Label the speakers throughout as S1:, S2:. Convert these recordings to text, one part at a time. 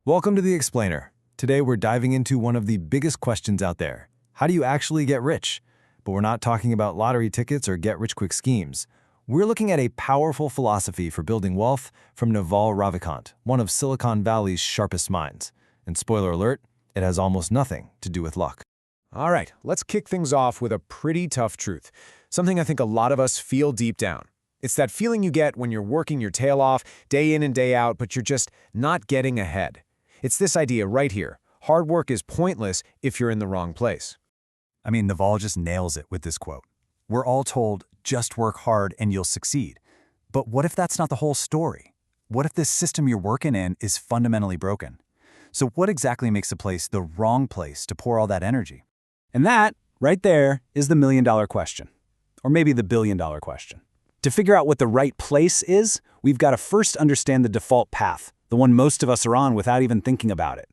S1: Welcome to The Explainer. Today we're diving into one of the biggest questions out there. How do you actually get rich? But we're not talking about lottery tickets or get-rich-quick schemes. We're looking at a powerful philosophy for building wealth from Naval Ravikant, one of Silicon Valley's sharpest minds. And spoiler alert, it has almost nothing to do with luck.
S2: All right, let's kick things off with a pretty tough truth, something I think a lot of us feel deep down. It's that feeling you get when you're working your tail off, day in and day out, but you're just not getting ahead. It's this idea right here. Hard work is pointless if you're in the wrong place.
S3: I mean, Naval just nails it with this quote. We're all told, just work hard and you'll succeed. But what if that's not the whole story? What if this system you're working in is fundamentally broken? So what exactly makes a place the wrong place to pour all that energy? And that, right there, is the million-dollar question. Or maybe the billion-dollar question. To figure out what the right place is, we've got to first understand the default path, the one most of us are on without even thinking about it.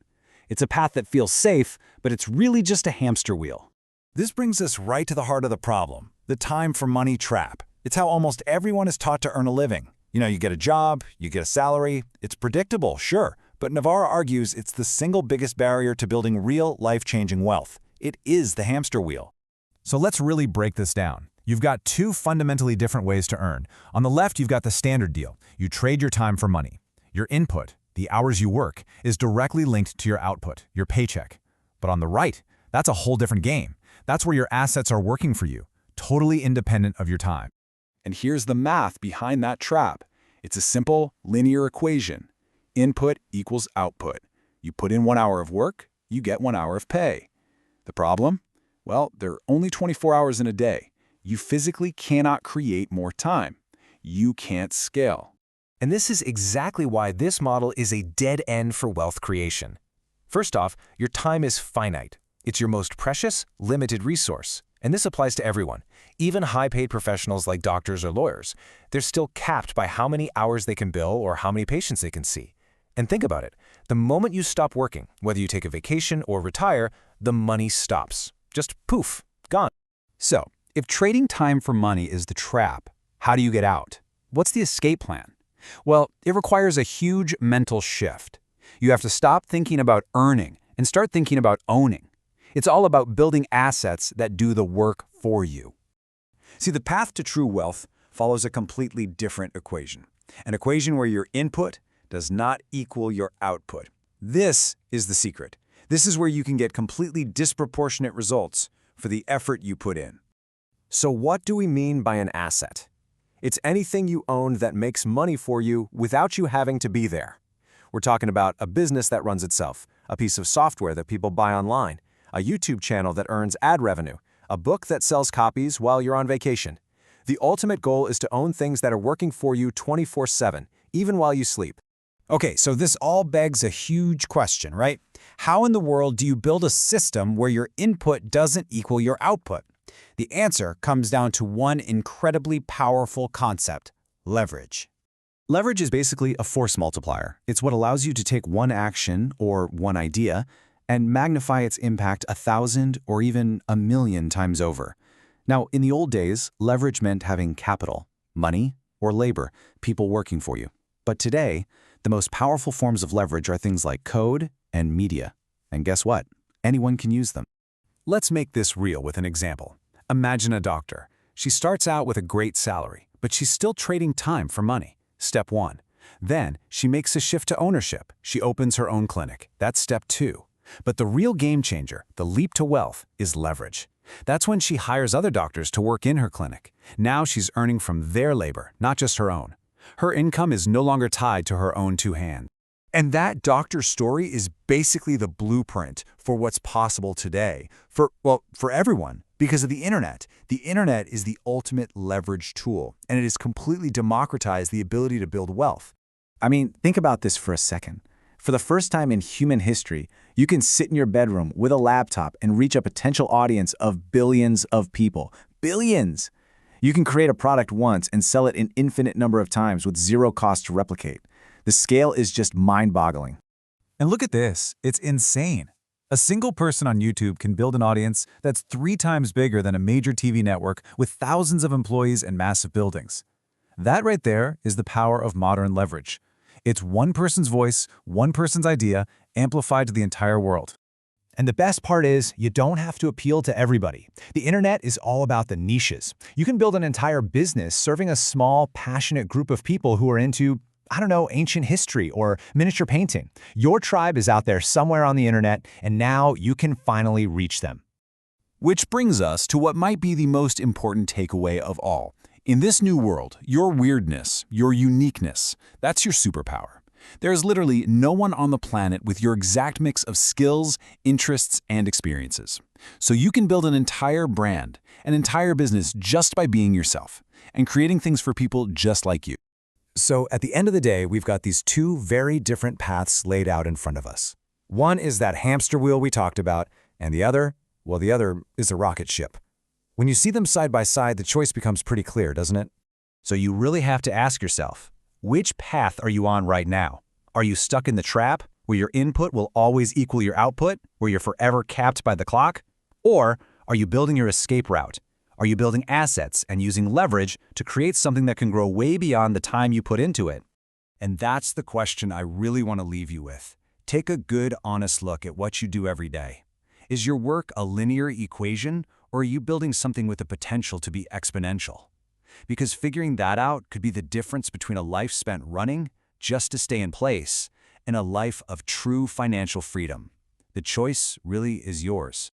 S3: It's a path that feels safe, but it's really just a hamster wheel.
S4: This brings us right to the heart of the problem, the time for money trap. It's how almost everyone is taught to earn a living. You get a job, you get a salary. It's predictable, sure, but Navarro argues it's the single biggest barrier to building real, life-changing wealth. It is the hamster wheel.
S1: So let's really break this down. You've got two fundamentally different ways to earn. On the left, you've got the standard deal. You trade your time for money. Your input, the hours you work, is directly linked to your output, your paycheck. But on the right, that's a whole different game. That's where your assets are working for you, totally independent of your time.
S2: And here's the math behind that trap. It's a simple, linear equation. Input equals output. You put in 1 hour of work, you get 1 hour of pay. The problem? Well, there are only 24 hours in a day. You physically cannot create more time. You can't scale.
S5: And this is exactly why this model is a dead end for wealth creation. First off, your time is finite. It's your most precious, limited resource. And this applies to everyone. Even high-paid professionals like doctors or lawyers. They're still capped by how many hours they can bill or how many patients they can see. And think about it. The moment you stop working, whether you take a vacation or retire, the money stops. Just poof, gone.
S3: So, if trading time for money is the trap, how do you get out? What's the escape plan? Well, it requires a huge mental shift. You have to stop thinking about earning and start thinking about owning. It's all about building assets that do the work for you.
S4: See, the path to true wealth follows a completely different equation. An equation where your input does not equal your output. This is the secret. This is where you can get completely disproportionate results for the effort you put in.
S5: So what do we mean by an asset? It's anything you own that makes money for you without you having to be there. We're talking about a business that runs itself, a piece of software that people buy online, a YouTube channel that earns ad revenue, a book that sells copies while you're on vacation. The ultimate goal is to own things that are working for you 24/7, even while you sleep.
S3: Okay, so this all begs a huge question, right? How in the world do you build a system where your input doesn't equal your output? The answer comes down to one incredibly powerful concept: leverage.
S1: Leverage is basically a force multiplier. It's what allows you to take one action or one idea and magnify its impact 1,000 or even 1,000,000 times over. Now, in the old days, leverage meant having capital, money, or labor, people working for you. But today, the most powerful forms of leverage are things like code and media. And guess what? Anyone can use them. Let's make this real with an example. Imagine a doctor. She starts out with a great salary, but she's still trading time for money. Step 1. Then, she makes a shift to ownership. She opens her own clinic. That's step 2. But the real game changer, the leap to wealth, is leverage. That's when she hires other doctors to work in her clinic. Now she's earning from their labor, not just her own. Her income is no longer tied to her own two hands.
S4: And that doctor's story is basically the blueprint for what's possible today for everyone because of the internet. The internet is the ultimate leverage tool, and it has completely democratized the ability to build wealth.
S6: I mean, think about this for a second. For the first time in human history, you can sit in your bedroom with a laptop and reach a potential audience of billions of people. Billions! You can create a product once and sell it an infinite number of times with zero cost to replicate. The scale is just mind-boggling.
S1: And look at this. It's insane. A single person on YouTube can build an audience that's 3 times bigger than a major TV network with thousands of employees and massive buildings. That right there is the power of modern leverage. It's one person's voice, one person's idea,
S3: amplified to the entire world. And the best part is, you don't have to appeal to everybody. The internet is all about the niches. You can build an entire business serving a small, passionate group of people who are into, I don't know, ancient history or miniature painting. Your tribe is out there somewhere on the internet, and now you can finally reach them.
S2: Which brings us to what might be the most important takeaway of all. In this new world, your weirdness, your uniqueness, that's your superpower. There is literally no one on the planet with your exact mix of skills, interests, and experiences. So you can build an entire brand, an entire business just by being yourself and creating things for people just like you.
S3: So at the end of the day, we've got these two very different paths laid out in front of us. One is that hamster wheel we talked about, and the other, well, the other is a rocket ship. When you see them side by side, the choice becomes pretty clear, doesn't it? So you really have to ask yourself, which path are you on right now? Are you stuck in the trap, where your input will always equal your output, where you're forever capped by the clock? Or are you building your escape route? Are you building assets and using leverage to create something that can grow way beyond the time you put into it?
S4: And that's the question I really want to leave you with. Take a good, honest look at what you do every day. Is your work a linear equation, or are you building something with the potential to be exponential? Because figuring that out could be the difference between a life spent running just to stay in place and a life of true financial freedom. The choice really is yours.